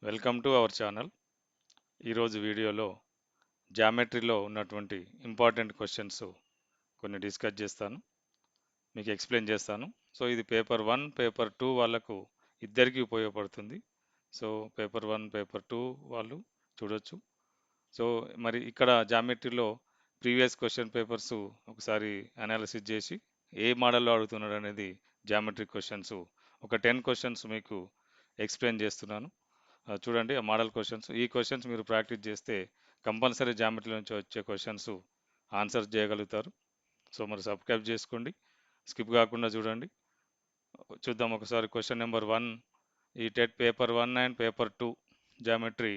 Welcome to our channel. ఈరోజు వీడియోలో జామెట్రీలో ఉన్నటువంటి ఇంపార్టెంట్ క్వశ్చన్స్ కొన్ని డిస్కస్ చేస్తాను, మీకు ఎక్స్ప్లెయిన్ చేస్తాను. సో ఇది పేపర్ 1, పేపర్ 2 వాళ్ళకు ఇద్దరికీ ఉపయోగపడుతుంది. సో పేపర్ 1, పేపర్ 2 వాళ్ళు చూడొచ్చు. సో మరి ఇక్కడ జామెట్రీలో ప్రీవియస్ క్వశ్చన్ పేపర్స్ ఒకసారి అనాలిసిస్ చేసి ఏ మోడల్లో అడుగుతున్నాడు అనేది జామెట్రీ క్వశ్చన్స్ ఒక 10 క్వశ్చన్స్ మీకు ఎక్స్ప్లెయిన్ చేస్తున్నాను. చూడండి ఆ మోడల్ క్వశ్చన్స్. ఈ క్వశ్చన్స్ మీరు ప్రాక్టీస్ చేస్తే కంపల్సరీ జామెట్రీ నుంచి వచ్చే క్వశ్చన్స్ ఆన్సర్ చేయగలుగుతారు. సో మరి సబ్స్క్రైబ్ చేసుకోండి, స్కిప్ కాకుండా చూడండి. చూద్దాం ఒకసారి క్వశ్చన్ నెంబర్ 1. ఈ TET paper 1 and paper 2 geometry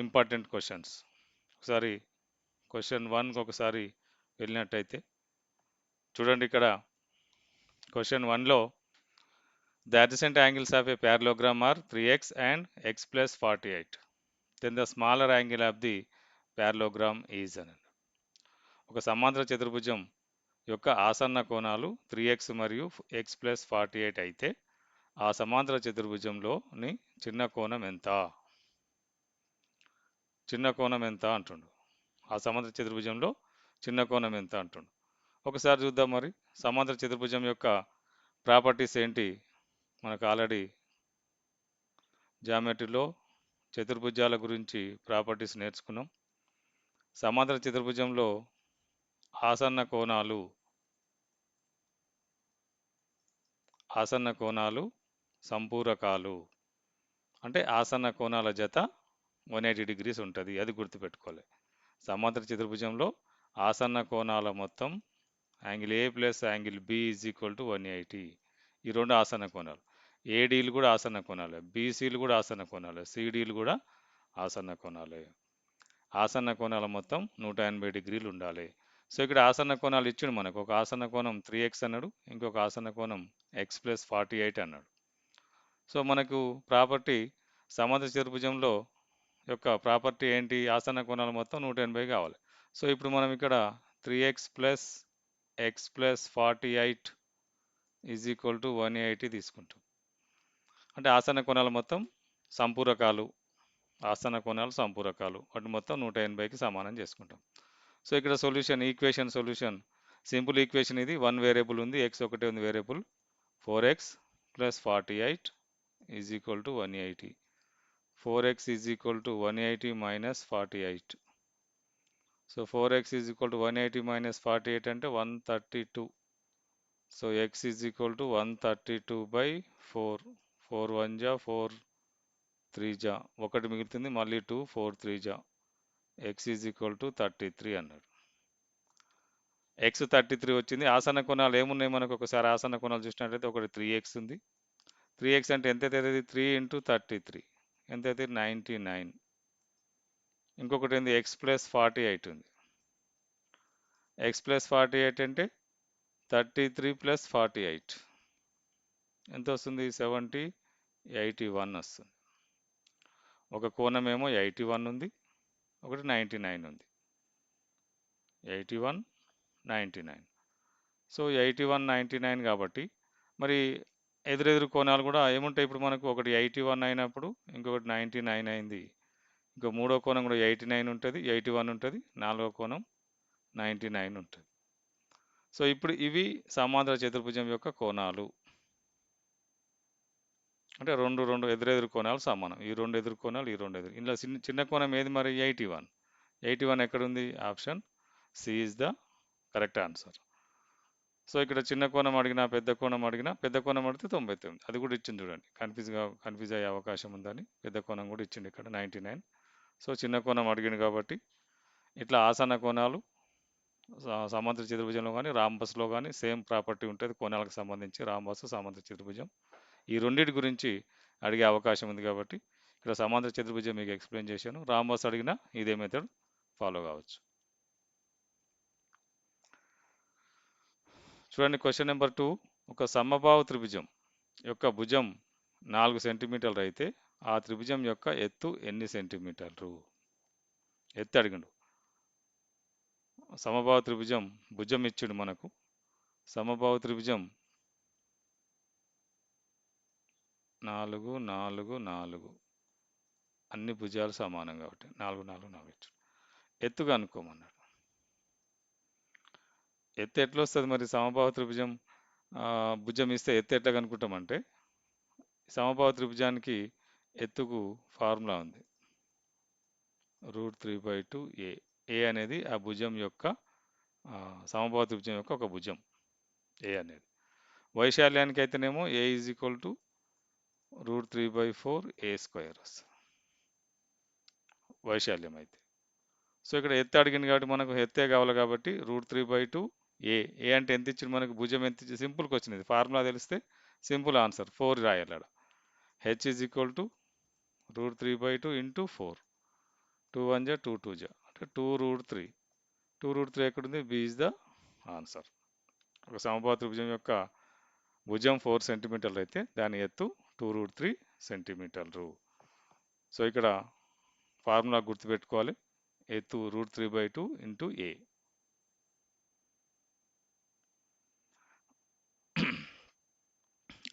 important questions. ఒకసారి క్వశ్చన్ 1కి ఒకసారి వెళ్ళినట్టయితే చూడండి. ఇక్కడ question 1లో the adjacent angles of a parallelogram are 3x and x plus 48. Then the smaller angle of the parallelogram is అని. ఒక సమాంతర చతుర్భుజం యొక్క ఆసన్న కోణాలు 3x మరియు x ప్లస్ 48 అయితే ఆ సమాంతర చతుర్భుజంలోని చిన్న కోణం ఎంత? చిన్న కోణం ఎంత అంటుండు. ఆ సమాంతర చతుర్భుజంలో చిన్న కోణం ఎంత అంటుండు. ఒకసారి చూద్దాం. మరి సమాంతర చతుర్భుజం యొక్క ప్రాపర్టీస్ ఏంటి? మనకు ఆల్రెడీ జామెట్రీలో చతుర్భుజాల గురించి ప్రాపర్టీస్ నేర్చుకున్నాం. సమాంతర చతుర్భుజంలో ఆసన్న కోణాలు సంపూరకాలు. అంటే ఆసన్న కోణాల జత 180 degrees ఉంటుంది, అది గుర్తుపెట్టుకోవాలి. సమాంతర చతుర్భుజంలో ఆసన్న కోణాల మొత్తం angle A plus angle B is equal to 180. ఈ రెండు ఆసన్న కోణాలు. ఏడీలు కూడా ఆసన్న కోణాలే, బీసీలు కూడా ఆసన్న కోణాలే, సిడీలు కూడా ఆసన్న కోణాలే. ఆసన్న కోణాల మొత్తం 180 degrees ఉండాలి. సో ఇక్కడ ఆసన్న కోణాలు ఇచ్చిండు మనకు. ఒక ఆసన్న కోణం 3x అన్నాడు, ఇంకొక ఆసన్న కోణం x ప్లస్ 48 అన్నాడు. సో మనకు ప్రాపర్టీ సమాంతర చతుర్భుజంలో యొక్క ప్రాపర్టీ ఏంటి? ఆసన్న కోణాలు మొత్తం 180 కావాలి. సో ఇప్పుడు మనం ఇక్కడ 3x plus x plus 48 is equal to 180 తీసుకుంటాం. అంటే ఆసన్న కోణాలు మొత్తం సంపూరకాలు, వాటి మొత్తం 180కి సమానం చేసుకుంటాం. సో ఇక్కడ solution, equation solution, simple equation ఇది. 1 వేరియబుల్ ఉంది, x ఒకటే ఉంది variable. 4x plus 48 is equal to 180. 4x is equal to 180 minus 48. So 4x is equal to 180 minus 48 అంటే 132. So x is equal to 132 by 4. 4 1 జా 4 3 జా, ఒకటి మిగులుతుంది, మళ్ళీ 2 4 3 జా, x ఈజ్ ఈక్వల్ టు 33 అన్నాడు. x 33 వచ్చింది. ఆసన్న కోణాలు ఏమున్నాయి మనకు? ఒకసారి ఆసన్న కోణాలు చూసినట్లయితే ఒకటి 3x ఉంది. 3x అంటే ఎంత అవుతుంది? 3 ఇంటూ 33 ఎంత అవుతుంది? 99. ఇంకొకటి ఏంది? x ప్లస్ 48 ఉంది. x ప్లస్ 48 అంటే 33 ప్లస్ 48 ఎంత వస్తుంది? 70, 81 వస్తుంది. ఒక కోణం ఏమో 81 ఉంది, ఒకటి 99 ఉంది. 81, 99. సో 81, 99 కాబట్టి మరి ఎదురెదురు కోణాలు కూడా ఏముంటాయి ఇప్పుడు మనకు? ఒకటి 81 అయినప్పుడు ఇంకొకటి 99 అయింది. ఇంకో మూడో కోణం కూడా 89 ఉంటుంది, 81 ఉంటుంది, నాలుగో కోణం 99 ఉంటుంది. సో ఇప్పుడు ఇవి సమాంతర చతుర్భుజం యొక్క కోణాలు. అంటే రెండు ఎదురెదురు కోణాలు సమానం. ఈ రెండు ఎదురు కోణాలు, ఈ రెండు ఎదురు. ఇందులో చిన్న కోణం ఏది మరి? 81. 81 ఎక్కడుంది? Option C is the correct answer. So ఇక్కడ చిన్న కోణం అడిగినా, పెద్ద కోణం అడిగినా, పెద్ద కోణం అడిగితే 99. అది కూడా ఇచ్చింది చూడండి. కన్ఫ్యూజ్ అయ్యే అవకాశం ఉందని పెద్ద కోణం కూడా ఇచ్చింది ఇక్కడ 99. సో చిన్న కోణం అడిగింది కాబట్టి ఇట్లా ఆసన్న కోణాలు సమాంతర చతుర్భుజంలో కానీ రాంబస్లో కానీ సేమ్ ప్రాపర్టీ ఉంటుంది కోణాలకు సంబంధించి. రాంబస్, సమాంతర చతుర్భుజం ఈ రెండింటి గురించి అడిగే అవకాశం ఉంది కాబట్టి ఇక్కడ సమాంతర చతుర్భుజం మీకు ఎక్స్ప్లెయిన్ చేశాను. రాంబస్ అడిగినా ఇదే మెథడ్ ఫాలో కావచ్చు. చూడండి క్వశ్చన్ నెంబర్ 2. ఒక సమబాహు త్రిభుజం యొక్క భుజం 4 సెంటీమీటర్లు అయితే ఆ త్రిభుజం యొక్క ఎత్తు ఎన్ని సెంటీమీటర్లు? ఎత్తు అడిగిండు. సమబాహు త్రిభుజం భుజం ఇచ్చిండు మనకు. సమబాహు త్రిభుజం 4 4 4 అన్ని భుజాలు సమానం కాబట్టి 4, 4, 4 ఇచ్చాడు. ఎత్తు కనుక్కోమన్నాడు. ఎత్తు ఎట్లా వస్తుంది మరి? సమబాహు త్రిభుజం భుజం ఇస్తే ఎత్తు ఎట్లా కనుక్కుంటామంటే, సమబాహు త్రిభుజానికి ఎత్తుకు ఫార్ములా ఉంది. √3/2 ఏ. ఏ అనేది ఆ భుజం యొక్క సమబాహు త్రిభుజం యొక్క ఒక భుజం ఏ అనేది. వైశాల్యానికి అయితేనేమో ఏ ఈజ్ ఈక్వల్ టు √3/4 A² వస్తుంది వైశాల్యం అయితే. సో ఇక్కడ ఎత్తు అడిగింది కాబట్టి మనకు ఎత్తే కావాలి కాబట్టి √3/2 ఏ. ఏ అంటే ఎంత ఇచ్చింది మనకు? భుజం ఎంత ఇచ్చి సింపుల్కి వచ్చినది. ఫార్ములా తెలిస్తే సింపుల్ ఆన్సర్ 4 రాయాలి ఆడ. H is equal to √3/2 into 4. 2 1 జా 2 2 జా అంటే 2√3. 2√3 ఎక్కడుంది? B is the answer. ఒక సమబాహు త్రిభుజం యొక్క భుజం 4 సెంటీమీటర్లు అయితే దాని ఎత్తు 2√3 సెంటీమీటర్లు. సో ఇక్కడ ఫార్ములా గుర్తుపెట్టుకోవాలి. ఎత్తు √3/2 ఇంటూ ఏ.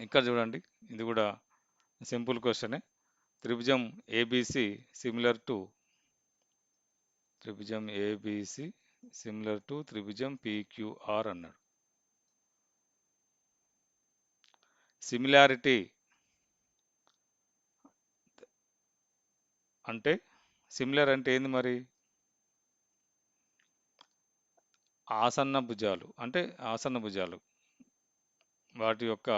ఇక్కడ చూడండి, ఇది కూడా సింపుల్ క్వశ్చనే. త్రిభుజం ఏబిసి సిమిలర్ టు త్రిభుజం పిక్యూఆర్ అన్నాడు. సిమిలారిటీ అంటే, సిమిలర్ అంటే ఏంది మరి? ఆసన్న భుజాలు అంటే ఆసన్న భుజాలు వాటి యొక్క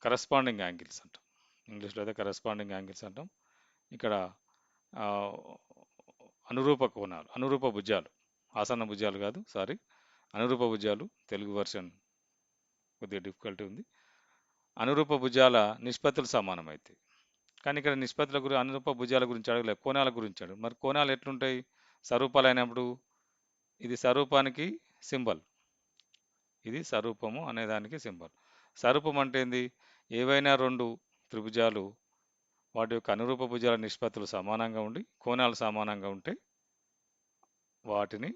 కరస్పాండింగ్ యాంగిల్స్ అంటాం. ఇంగ్లీష్లో అయితే కరస్పాండింగ్ యాంగిల్స్ అంటాం. ఇక్కడ అనురూప కోణాలు, అనురూప భుజాలు, ఆసన్న భుజాలు కాదు, సారీ, అనురూప భుజాలు. తెలుగు వర్షన్ కొద్దిగా డిఫికల్టీ ఉంది. అనురూప భుజాల నిష్పత్తులు సమానమైతాయి. కానీ ఇక్కడ నిష్పత్తుల గురించి, అనురూప భుజాల గురించి అడగలేదు, కోణాల గురించి అడుగు. మరి కోణాలు ఎట్లుంటాయి? స్వరూపాలు అయినప్పుడు ఇది స్వరూపానికి సింబల్, ఇది స్వరూపము అనేదానికి సింబల్. స్వరూపం అంటే ఏంది? ఏవైనా రెండు త్రిభుజాలు వాటి యొక్క అనురూప భుజాల నిష్పత్తులు సమానంగా ఉండి కోణాలు సమానంగా ఉంటే వాటిని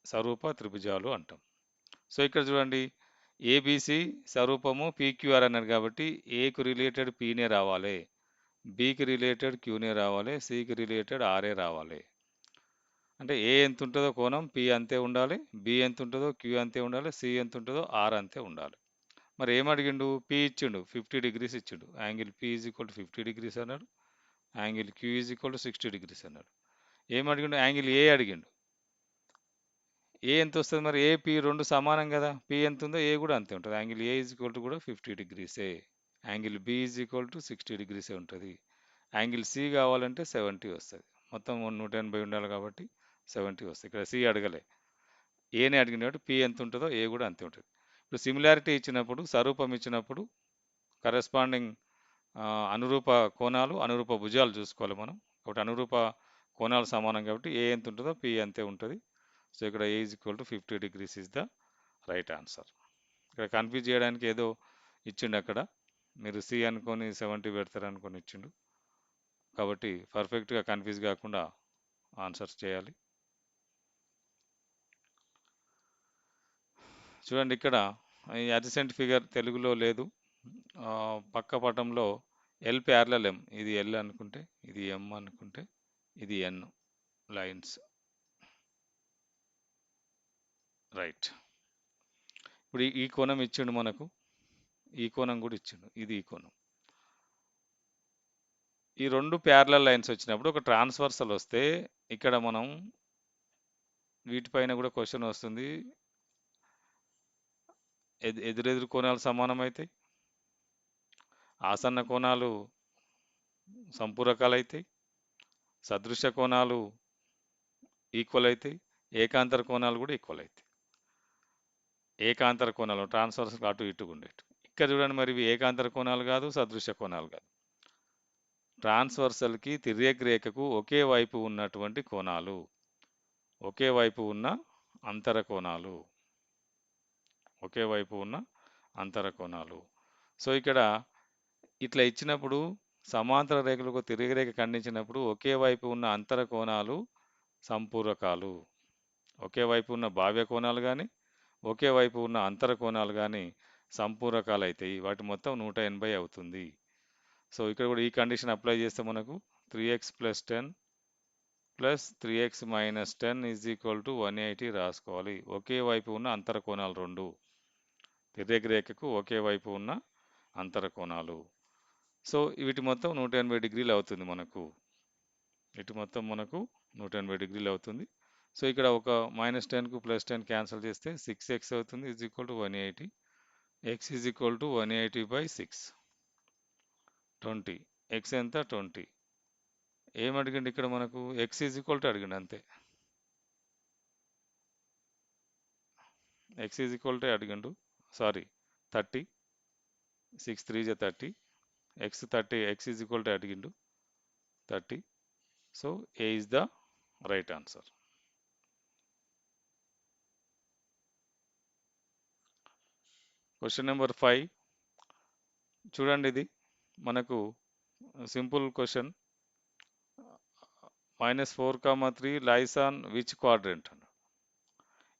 స్వరూప త్రిభుజాలు అంటాం. సో ఇక్కడ చూడండి, ఏబిసి స్వరూపము పీక్యూఆర్ అన్నారు కాబట్టి ఏకు రిలేటెడ్ పీనే రావాలి, బికి రిలేటెడ్ క్యూనే రావాలి, సికి రిలేటెడ్ ఆర్ఏ రావాలి. అంటే ఏ ఎంత ఉంటుందో కోణం పి అంతే ఉండాలి, బి ఎంత ఉంటుందో క్యూ అంతే ఉండాలి, సి ఎంత ఉంటుందో ఆర్ అంతే ఉండాలి. మరి ఏమడిగిండు? పి ఇచ్చిండు, 50 degrees ఇచ్చిండు. Angle P is equal to 50 degrees అన్నాడు. Angle Q is equal to 60 degrees అన్నాడు. ఏమడిగిండు? యాంగిల్ ఏ అడిగిండు. ఏ ఎంత వస్తుంది మరి? ఏ పి రెండు సమానం కదా, పి ఎంత ఉందో ఏ కూడా అంతే ఉంటుంది. Angle A is equal to కూడా 50 degrees. Angle B is equal to 60 degrees ఉంటుంది. యాంగిల్ సి కావాలంటే 70 వస్తుంది. మొత్తం 180 ఉండాలి కాబట్టి 70 వస్తుంది. ఇక్కడ సి అడగలే, ఏనే అడిగిన కాబట్టి పి ఎంత ఉంటుందో ఏ కూడా అంతే ఉంటుంది. ఇప్పుడు సిమిలారిటీ ఇచ్చినప్పుడు, స్వరూపం ఇచ్చినప్పుడు కరెస్పాండింగ్ అనురూప కోణాలు, అనురూప భుజాలు చూసుకోవాలి మనం. కాబట్టి అనురూప కోణాలు సమానం కాబట్టి ఏ ఎంత ఉంటుందో పి అంతే ఉంటుంది. సో ఇక్కడ A is equal to 50 degrees is the right answer. ఇక్కడ కన్ఫ్యూజ్ చేయడానికి ఏదో ఇచ్చిండు అక్కడ, మీరు సి అనుకొని 70 పెడతారు అనుకొని ఇచ్చిండు. కాబట్టి పర్ఫెక్ట్గా కన్ఫ్యూజ్ కాకుండా ఆన్సర్స్ చేయాలి. చూడండి, ఇక్కడ ఈ అడ్జసెంట్ ఫిగర్ తెలుగులో లేదు. పక్క పటంలో ఎల్ ప్యారలల్ ఎం, ఇది ఎల్ అనుకుంటే, ఇది ఎం అనుకుంటే, ఇది ఎన్ లైన్స్, రైట్. ఇప్పుడు ఈ కోణం ఇచ్చిండు మనకు, ఈ కోణం కూడా ఇచ్చిండు, ఇది ఈ కోణం. ఈ రెండు ప్యారలల్ లైన్స్ వచ్చినప్పుడు ఒక ట్రాన్స్వర్సల్ వస్తే ఇక్కడ మనం వీటిపైన కూడా క్వశ్చన్ వస్తుంది. ఎదురెదురు కోణాలు సమానమవుతాయి, ఆసన్న కోణాలు సంపూరకాలు అవుతాయి, సదృశ్య కోణాలు ఈక్వల్ అవుతాయి, ఏకాంతర కోణాలు కూడా ఈక్వల్ అవుతాయి. ఏకాంతర కోణాలు ట్రాన్స్వర్సల్ అటు ఇటు ఉండేవి. ఇక్కడ చూడండి, మరి ఇవి ఏకాంతర కోణాలు కాదు, సదృశ్య కోణాలు కాదు. ట్రాన్స్వర్సల్కి తిర్యక్ రేఖకు ఒకే వైపు ఉన్నటువంటి కోణాలు, ఒకే వైపు ఉన్న అంతర కోణాలు, ఒకే వైపు ఉన్న అంతర కోణాలు. సో ఇక్కడ ఇట్లా ఇచ్చినప్పుడు సమాంతర రేఖలకు తిరిగి రేఖ ఖండించినప్పుడు ఒకే వైపు ఉన్న అంతర కోణాలు సంపూరకాలు, ఒకే వైపు ఉన్న భావ్య కోణాలు కానీ ఒకే వైపు ఉన్న అంతర కోణాలు కానీ సంపూరకాలు అవుతాయి. వాటి మొత్తం 180 అవుతుంది. సో ఇక్కడ కూడా ఈ కండిషన్ అప్లై చేస్తే మనకు 3x plus 10 plus 3x minus 10 is equal to 180 రాసుకోవాలి. ఒకే వైపు ఉన్న అంతర కోణాలు రెండు, తిర్యక రేఖకు ఒకే వైపు ఉన్న అంతర కోణాలు. సో వీటి మొత్తం 180 డిగ్రీలు అవుతుంది మనకు. ఇటు మొత్తం మనకు 180 డిగ్రీలు అవుతుంది. సో ఇక్కడ ఒక -10కు +10 క్యాన్సిల్ చేస్తే 6x అవుతుంది is equal to 180. x is equal to 180/6, 20. x ఎంత 20. ఏం అడిగిండు ఇక్కడ మనకు? x ఈజ్ ఈక్వల్ టు అడిగిండు అంతే. x ఈజ్ ఈక్వల్ టు అడిగిండు, sorry 30, 6 3 30, x 30, x is equal to అడిగిండు 30. So A is the right answer. Question number 5 చూడండి. ఇది మనకు simple question. -4, 3 lies on which quadrant.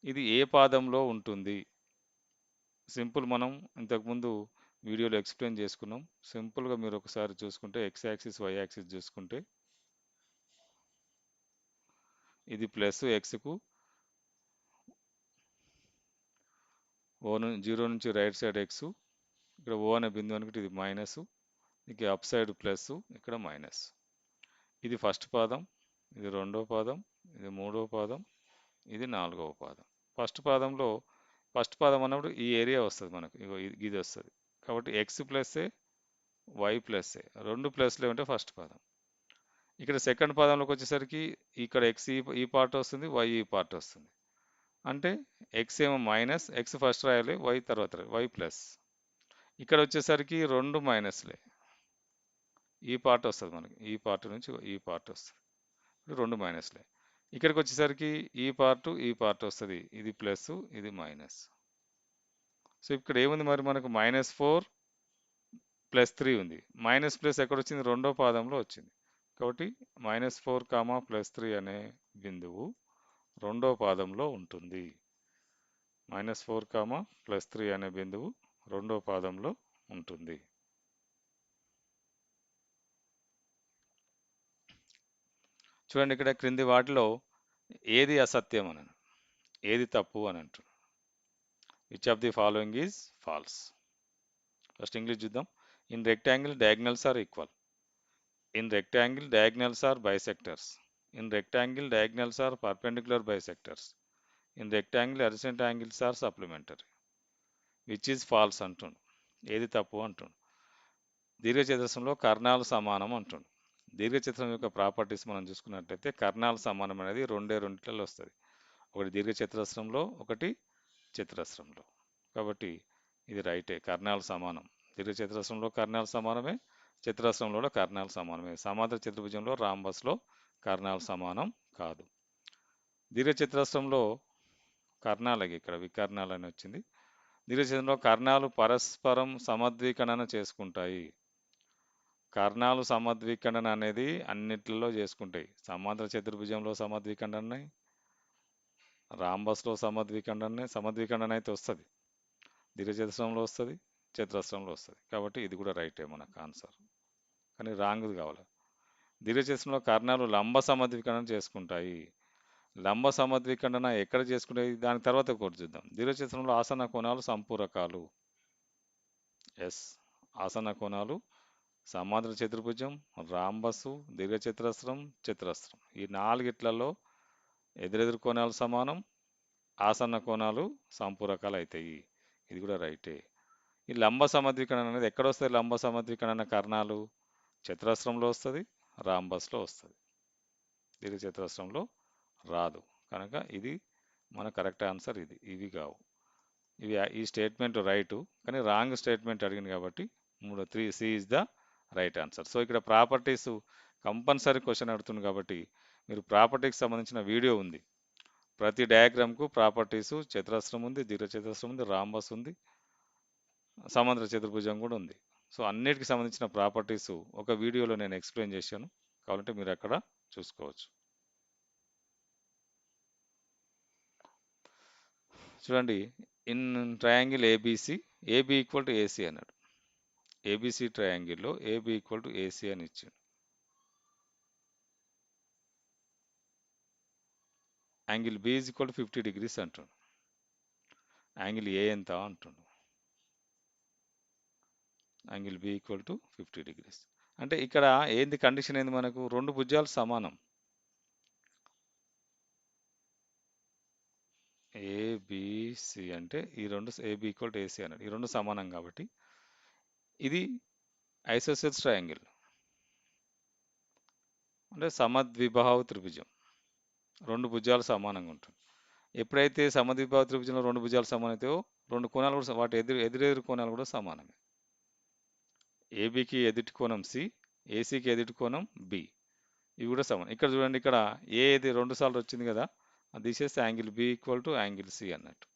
ఇది ఏ పాదంలో ఉంటుంది? సింపుల్, మనం ఇంతకుముందు వీడియోలో ఎక్స్ప్లెయిన్ చేసుకున్నాం. సింపుల్గా మీరు ఒకసారి చూసుకుంటే x యాక్సిస్ y యాక్సిస్ చూసుకుంటే ఇది ప్లస్ xకు 0 నుంచి రైట్ సైడ్ x, ఇక్కడ O అనే బిందువు అనుకుంటే ఇది మైనస్, ఇక అప్ సైడ్ ప్లస్, ఇక్కడ మైనస్. ఇది ఫస్ట్ పాదం, ఇది రెండో పాదం, ఇది మూడో పాదం, ఇది నాలుగవ పాదం. ఫస్ట్ పాదం అన్నప్పుడు ఈ ఏరియా వస్తుంది మనకు, ఇగో ఇది వస్తుంది. కాబట్టి x ప్లస్ ఏ, y ప్లస్ ఏ, రెండు ప్లస్లే ఉంటే ఫస్ట్ పాదం. ఇక్కడ సెకండ్ పాదంలోకి వచ్చేసరికి ఇక్కడ x ఈ పార్ట్ వస్తుంది, y ఈ పార్ట్ వస్తుంది. అంటే x ఏమో మైనస్, x ఫస్ట్ రాయాలి, y తర్వాత రాయాలి, y ప్లస్. ఇక్కడ వచ్చేసరికి రెండు మైనస్లే, ఈ పార్ట్ వస్తుంది మనకి, ఈ పార్ట్ నుంచి ఈ పార్ట్ వస్తుంది, రెండు మైనస్లే. ఇక్కడికి వచ్చేసరికి ఈ పార్ట్ వస్తుంది, ఇది ప్లస్, ఇది మైనస్. సో ఇక్కడ ఏముంది మరి మనకు -4 + 3 ఉంది. మైనస్ ప్లస్ ఎక్కడ వచ్చింది? రెండో పాదంలో వచ్చింది. కాబట్టి -4, +3 అనే బిందువు రెండో పాదంలో ఉంటుంది. -4, +3 అనే బిందువు రెండో పాదంలో ఉంటుంది. చూడండి, ఇక్కడ క్రింది వాటిలో ఏది అసత్యం అని, ఏది తప్పు అని అంటున్నాడు. Which of the following is false. First English చూద్దాం. In rectangle diagonals are equal. In rectangle, diagonals are bisectors. In rectangle, diagonals are perpendicular bisectors. In rectangle, adjacent angles are supplementary. Which is false అంటుండు. ఏది తప్పు అంటుండు. దీర్ఘచతురస్రంలో కర్ణాలు సమానం అంటుండు. దీర్ఘచతురం యొక్క properties మనం చూసుకున్నట్లయితే కర్ణాలు సమానం అనేది రెండిట్లలో వస్తుంది. ఒకటి దీర్ఘచతురస్రంలో, ఒకటి చతురస్రంలో. కాబట్టి ఇది రైటే, కర్ణాలు సమానం. దీర్ఘచతురస్రంలో కర్ణాలు సమానమే, చతురస్రంలో కర్ణాలు సమానమే. సమాంతర చతుర్భుజంలో రాంబస్లో కర్ణాలు సమానం కాదు. దీర్ఘచతురస్రంలో కర్ణాలకి ఇక్కడ వికర్ణాలు అని వచ్చింది. దీర్ఘచతురంలో కర్ణాలు పరస్పరం సమద్వికరణన చేసుకుంటాయి. కర్ణాలు సమద్వికరణన అనేది అన్నిట్లలో చేసుకుంటాయి. సమాంతర చతుర్భుజంలో సమద్వికరణన, రాంబస్లో సమద్వికరణన అయితే వస్తుంది, దీర్ఘచతురస్రంలో వస్తుంది, చతురస్రంలో వస్తుంది. కాబట్టి ఇది కూడా రైటే మనకు ఆన్సర్, కానీ రాంగ్ కావాలి. దీర్ఘచతురస్రంలో కర్ణాలు లంబ సమద్వికరణన చేసుకుంటాయి. లంబ సమద్వికరణన ఎక్కడ చేసుకుంటాయి? దాని తర్వాత ఒకటి చూద్దాం. దీర్ఘచతురంలో ఆసన్న కోణాలు సంపూరకాలు. ఎస్, ఆసన్న కోణాలు సమాంతర చతుర్భుజం, రాంబసు, దీర్ఘచతురస్రం, చతురస్రం, ఈ నాలుగిట్లలో ఎదురెదురు కోణాలు సమానం, ఆసన్న కోణాలు సంపూరకాలు అవుతాయి. ఇది కూడా రైటే. ఈ లంబ సమద్వికరణన అనేది ఎక్కడ వస్తుంది? లంబ సమద్వికరణన కర్ణాలు చతురస్రంలో వస్తుంది, రాంబస్లో వస్తుంది, దీర్ఘచతురస్రంలో రాదు. కనుక ఇది మన కరెక్ట్ ఆన్సర్. ఇవి కావు. ఈ స్టేట్మెంట్ రైటు, కానీ రాంగ్ స్టేట్మెంట్ అడిగింది కాబట్టి 3 C is the right answer. So ఇక్కడ ప్రాపర్టీస్ కంపల్సరీ క్వశ్చన్ అడుగుతుంది కాబట్టి మీరు ప్రాపర్టీకి సంబంధించిన వీడియో ఉంది. ప్రతి డయాగ్రామ్కు ప్రాపర్టీసు, చతురస్రం ఉంది, దీర్ఘచతురస్రం ఉంది, రాంబస్ ఉంది, సమాంతర చతుర్భుజం కూడా ఉంది. సో అన్నిటికి సంబంధించిన ప్రాపర్టీస్ ఒక వీడియోలో నేను ఎక్స్ప్లెయిన్ చేశాను, కావాలంటే మీరు అక్కడ చూసుకోవచ్చు. చూడండి, in triangle ABC, AB equal to AC అన్నాడు. ఏబిసి ట్రయాంగిల్లో ఏబి ఈక్వల్ టు ఏసీ అని ఇచ్చిండు. Angle B is equal to 50 degrees అంటుండు. యాంగిల్ ఏ ఎంత అంటుండు. Angle B equal to 50 degrees. అంటే ఇక్కడ ఏంది కండిషన్ ఏంది మనకు? రెండు భుజాలు సమానం. ఏబిసి అంటే ఈ రెండు ఏబి ఈక్వల్ టు ఏసీ అన్నాడు. ఈ రెండు సమానం కాబట్టి ఇది ఐసోసెల్స్ ట్రయాంగిల్ అంటే సమద్విబాహు త్రిభుజం. రెండు భుజాలు సమానంగా ఉంటుంది. ఎప్పుడైతే సమద్విబాహు త్రిభుజంలో రెండు భుజాలు సమానం అవుతాయో రెండు కోణాలు కూడా వాటి ఎదురెదురు కోణాలు కూడా సమానమే. ఏబికి ఎదుటి కోణం సి, ఏసీకి ఎదుటి కోణం బి, ఇవి కూడా సమానం. ఇక్కడ చూడండి, ఇక్కడ ఏది రెండు సార్లు వచ్చింది కదా, అది తీసేస్తే angle B equal to angle C అన్నట్టు.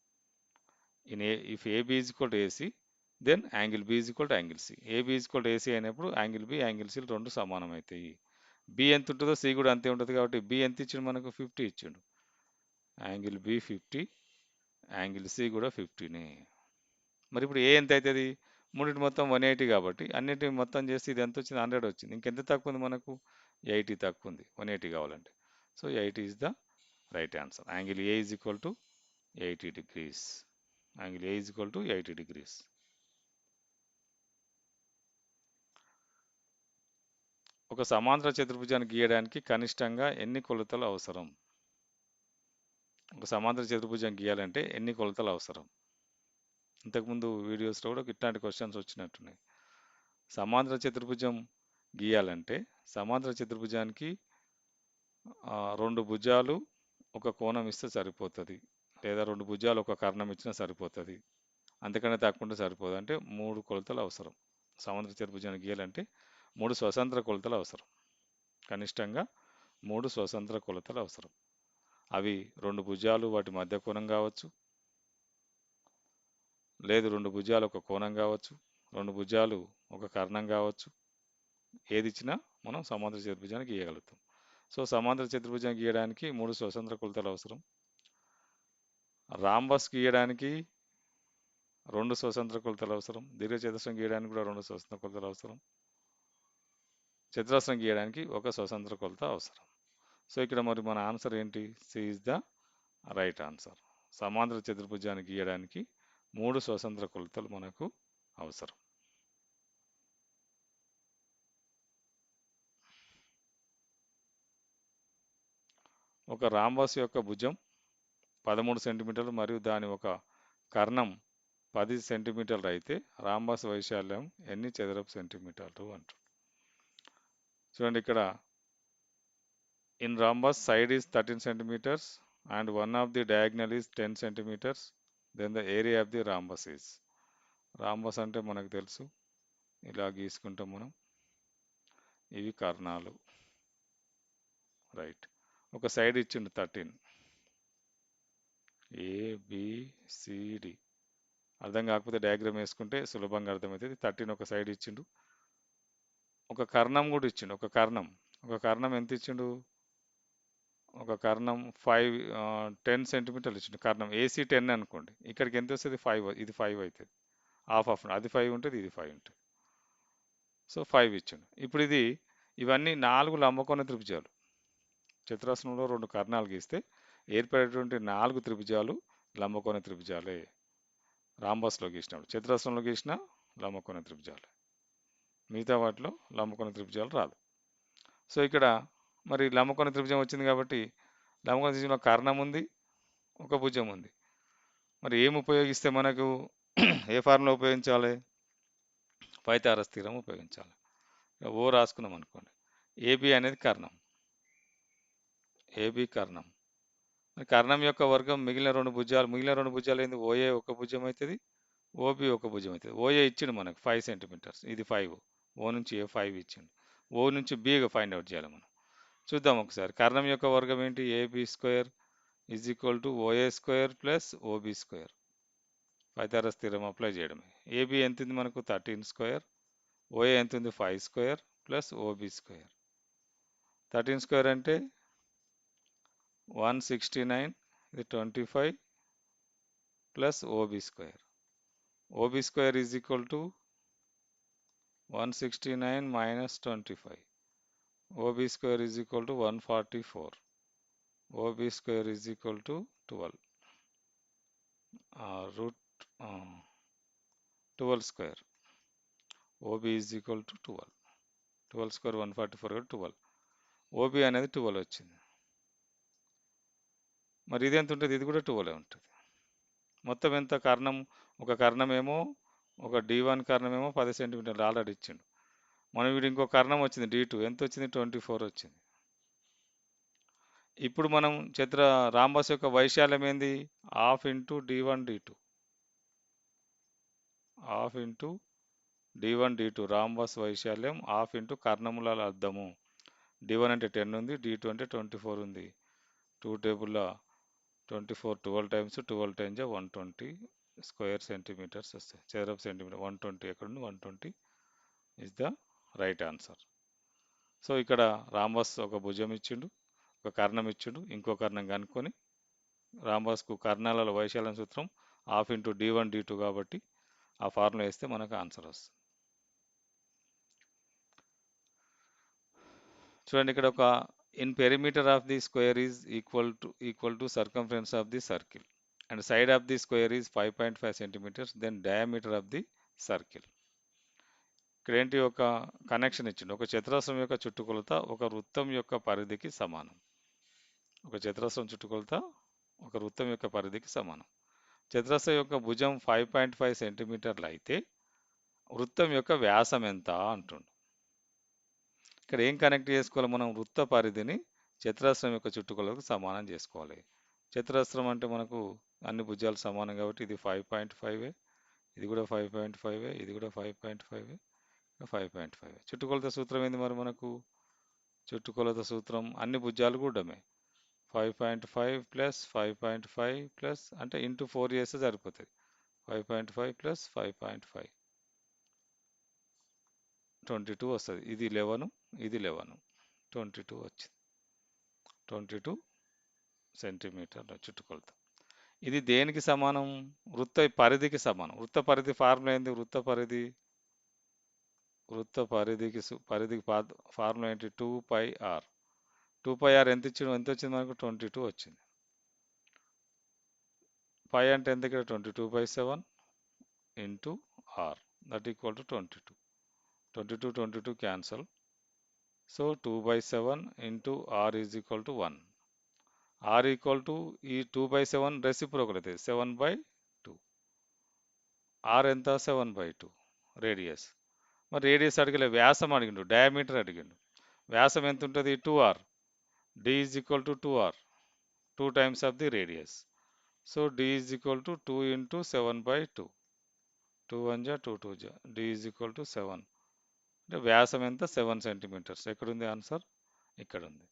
If AB is equal to AC then angle B is equal to angle C. AB is equal to AC అయినప్పుడు యాంగిల్ బి యాంగిల్ సి రెండు సమానం అవుతాయి. బి ఎంత ఉంటుందో సి కూడా అంతే ఉంటుంది కాబట్టి బి ఎంత ఇచ్చిండు మనకు? 50 ఇచ్చిండు. యాంగిల్ బి 50, యాంగిల్ సి కూడా 50నే. మరి ఇప్పుడు ఏ ఎంత అవుతుంది? మూడింటి మొత్తం 180 కాబట్టి అన్నిటి మొత్తం చేస్తే ఇది ఎంత వచ్చింది? 100 వచ్చింది. ఇంకెంత తక్కువ ఉంది మనకు? 80 తక్కువ ఉంది 180 కావాలంటే. So 80 is the right answer. Angle A is equal to 80 degrees. Angle A is equal to 80 degrees. ఒక సమాంతర చతుర్భుజాన్ని గీయడానికి కనిష్టంగా ఎన్ని కొలతలు అవసరం? ఒక సమాంతర చతుర్భుజం గీయాలంటే ఎన్ని కొలతలు అవసరం? ఇంతకుముందు వీడియోస్లో కూడా ఇట్లాంటి క్వశ్చన్స్ వచ్చినట్టున్నాయి. సమాంతర చతుర్భుజం గీయాలంటే సమాంతర చతుర్భుజానికి రెండు భుజాలు ఒక కోణం ఇస్తే సరిపోతుంది, లేదా రెండు భుజాలు ఒక కర్ణం ఇచ్చినా సరిపోతుంది, అంతకన్నా తక్కువ సరిపోదు. అంటే 3 కొలతలు అవసరం. సమాంతర చతుర్భుజాన్ని గీయాలంటే 3 స్వతంత్ర కొలతలు అవసరం. కనిష్టంగా 3 స్వతంత్ర కొలతలు అవసరం. అవి రెండు భుజాలు వాటి మధ్య కోణం కావచ్చు, లేదు రెండు భుజాలు ఒక కోణం కావచ్చు, రెండు భుజాలు ఒక కర్ణం కావచ్చు. ఏది ఇచ్చినా మనం సమాంతర చతుర్భుజాన్ని గీయగలుగుతాం. సో సమాంతర చతుర్భుజం గీయడానికి 3 స్వతంత్ర కొలతలు అవసరం. రాంబస్ గీయడానికి 2 స్వతంత్ర కొలతలు అవసరం. దీర్ఘచతురస్రం గీయడానికి కూడా 2 స్వతంత్ర కొలతలు అవసరం. చతురస్రం గీయడానికి ఒక స్వతంత్ర కొలత అవసరం. సో ఇక్కడ మరి మన ఆన్సర్ ఏంటి? C is the right answer. సమాంతర చతుర్భుజాన్ని గీయడానికి 3 స్వతంత్ర కొలతలు మనకు అవసరం. ఒక రాంబస్ యొక్క భుజం 13 సెంటీమీటర్లు మరియు దాని ఒక కర్ణం 10 సెంటీమీటర్లు అయితే రాంబస్ వైశాల్యం ఎన్ని చదరపు సెంటీమీటర్లు అంటారు. చూడండి, ఇక్కడ in rhombus side is 13 centimetres and one of the diagonal is 10 centimeters, then the area of the rhombus is. Rhombus అంటే మనకు తెలుసు, ఇలా గీసుకుంటాం మనం. ఇవి కర్ణాలు, రైట్. ఒక సైడ్ ఇచ్చిండు 13, ఏబిసిడి. అర్థం కాకపోతే డయాగ్రామ్ వేసుకుంటే సులభంగా అర్థమవుతుంది. 13 ఒక సైడ్ ఇచ్చిండు. ఒక కర్ణం కూడా ఇచ్చిండు. ఒక కర్ణం ఎంత ఇచ్చిండు? ఒక కర్ణం 10 సెంటీమీటర్లు ఇచ్చిండు. కర్ణం ఏసీ 10 అనుకోండి, ఇక్కడికి ఎంత వస్తుంది? 5. ఇది 5 అవుతుంది. హాఫ్ అది 5 ఉంటుంది, ఇది 5 ఉంటుంది. సో 5 ఇచ్చిండు. ఇప్పుడు ఇవన్నీ 4 లంబకోణ త్రిభుజాలు. చతురస్రంలో 2 కర్ణాలు గీస్తే ఏర్పడేటువంటి 4 త్రిభుజాలు లంబకోణ త్రిభుజాలే. రాంబస్లో గీసినప్పుడు, చతురస్రంలో గీసిన లంబకోణ త్రిభుజాలే. మిగతా వాటిలో లంబకోణ త్రిభుజాలు రాదు. సో ఇక్కడ మరి లంబకోణ త్రిభుజం వచ్చింది కాబట్టి లంబకోణ త్రిభుజంలో కర్ణం ఉంది, ఒక భుజం ఉంది. మరి ఏం ఉపయోగిస్తే మనకు ఏ ఫార్ములా ఉపయోగించాలి? పైథాగరస్ థీరం ఉపయోగించాలి. ఓ రాసుకున్నాం అనుకోండి. ఏబి అనేది కర్ణం, ఏబి కర్ణం. కర్ణం యొక్క వర్గం మిగిలిన రెండు భుజాలు ఏంది? ఓఏ ఒక భుజం అవుతుంది, ఓబి ఒక భుజం అవుతుంది. ఓఏ ఇచ్చిండు మనకు 5 సెంటీమీటర్స్, ఇది 5. ఓ నుంచి ఏ 5 ఇచ్చిండు. ఓ నుంచి బిగా ఫైండ్ అవుట్ చేయాలి మనం. చూద్దాం ఒకసారి. కర్ణం యొక్క వర్గం ఏంటి? AB square is equal to OA square plus OB square. Pythagoras theorem apply చేయడమే. ఏబి ఎంత ఉంది మనకు? 13 స్క్వేర్. ఓఏ ఎంత ఉంది? 5 square plus OB square. 13 square అంటే 169, ఇది 25 plus OB square. OB square is equal to 169 minus 25. OB square is equal to 144. OB square is equal to 12. Root 12 square. OB is equal to 12. 12 square 144 కాబట్టి 12. OB అనేది 12 వచ్చింది. మరి ఇది ఎంత ఉంటుంది? ఇది కూడా 12 ఉంటుంది. మొత్తం ఎంత కర్ణం? ఒక కర్ణమేమో ఒక D1 కర్ణమేమో 10 సెంటీమీటర్లు ఆల్రెడీ ఇచ్చిండు. మనం వీడు ఇంకో కర్ణం వచ్చింది D2. ఎంత వచ్చింది? 24 వచ్చింది. ఇప్పుడు మనం రాంబస్ యొక్క వైశాల్యం ఏంది? Half into D1 D2. Half into D1 D2 rhombus వైశాల్యం హాఫ్ ఇంటూ కర్ణముల అర్థము. D1 అంటే 10 ఉంది, D2 అంటే 24 ఉంది. 2 టేబుల్లో 24 12 టైమ్స్ 12 టైమ్స్ 120 స్క్వేర్ సెంటీమీటర్స్ వస్తాయి. చదరపు సెంటీమీటర్ 120 ఎక్కడ ఉంది? 120 is the right answer. So ఇక్కడ రాంబస్ ఒక భుజం ఇచ్చిండు, ఒక కర్ణం ఇచ్చిండు, ఇంకో కర్ణం కనుక్కొని రాంబస్కు కర్ణాల వైశాల్యం సూత్రం హాఫ్ ఇంటూ D1 D2 కాబట్టి ఆ ఫార్ములా వేస్తే మనకు ఆన్సర్ వస్తుంది. చూడండి ఇక్కడ ఒక in perimeter of the square is equal to circumference of the circle and side of the square is 5.5 centimetres then diameter of the circle. ఇక్కడ ఏంటి? ఒక కనెక్షన్ ఇచ్చిండు. ఒక చతురస్రం యొక్క చుట్టుకొలత ఒక వృత్తం యొక్క పరిధికి సమానం. ఒక చతురస్రం చుట్టుకొలత ఒక వృత్తం యొక్క పరిధికి సమానం. చతురస్రం యొక్క భుజం 5.5 సెంటీమీటర్లు అయితే వృత్తం యొక్క వ్యాసం ఎంత అంటుండు. ఇక్కడ ఏం కనెక్ట్ చేసుకోవాలి? మనం వృత్త పరిధిని చతురస్రం యొక్క చుట్టుకొలతకు సమానం చేసుకోవాలి. చతురస్రం అంటే మనకు అన్ని భుజాలు సమానం కాబట్టి ఇది 5.5, ఇది కూడా 5.5, ఇది కూడా 5.5, 5.5. చుట్టుకొలత సూత్రం ఏంది మరి మనకు? చుట్టుకొలత సూత్రం అన్ని భుజాలు కూడమే 5.5 ప్లస్ 5.5 ప్లస్ అంటే ఇంటూ 4 చేస్తే సరిపోతుంది. 5.5 ప్లస్ 5.5 22 వస్తుంది. ఇది 11, ఇది 11, 22 వచ్చింది. 22 సెంటీమీటర్ల చుట్టుకొలత. ఇది దేనికి సమానం? వృత్త పరిధికి సమానం. వృత్త పరిధి ఫార్ములా ఏంది? వృత్త పరిధికి ఫార్ములా ఏంటి? 2πr. 2πr ఎంత వచ్చింది మనకు? 22 వచ్చింది. పై అంటే ఎంత? ఇక్కడ 22/7 into r that equal to 22. 22 22 cancel. So 2/7 into r is equal to 1. r equal to ఈ 2/7 రెసిప్రోకల్ అవుతుంది 7/2. r ఎంత? 7/2 రేడియస్. మరి రేడియస్ అడిగలే, వ్యాసం అడిగిండు, డయామీటర్ అడిగిండు. వ్యాసం ఎంత ఉంటుంది? 2r. d is equal to 2r, 2 times of the radius. So d is equal to 2 into 7/2. 2 1 జా 2 2 జా d ఈజ్ ఈక్వల్ టు 7. అంటే వ్యాసం ఎంత? 7 సెంటీమీటర్స్. ఎక్కడుంది ఆన్సర్? ఇక్కడ ఉంది.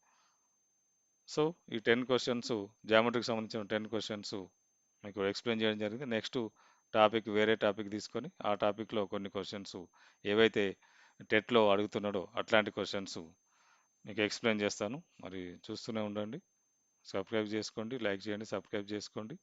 సో ఈ 10 క్వశ్చన్స్ జామెట్రీకి సంబంధించిన 10 క్వశ్చన్స్ మీకు ఎక్స్ప్లెయిన్ చేయడం జరిగింది. నెక్స్ట్ టాపిక్ వేరే టాపిక్ తీసుకొని ఆ టాపిక్లో కొన్ని క్వశ్చన్స్ ఏవైతే టెట్లో అడుగుతున్నాడో అట్లాంటి క్వశ్చన్స్ మీకు ఎక్స్ప్లెయిన్ చేస్తాను. మరి చూస్తూనే ఉండండి. సబ్స్క్రైబ్ చేసుకోండి, లైక్ చేయండి, సబ్స్క్రైబ్ చేసుకోండి.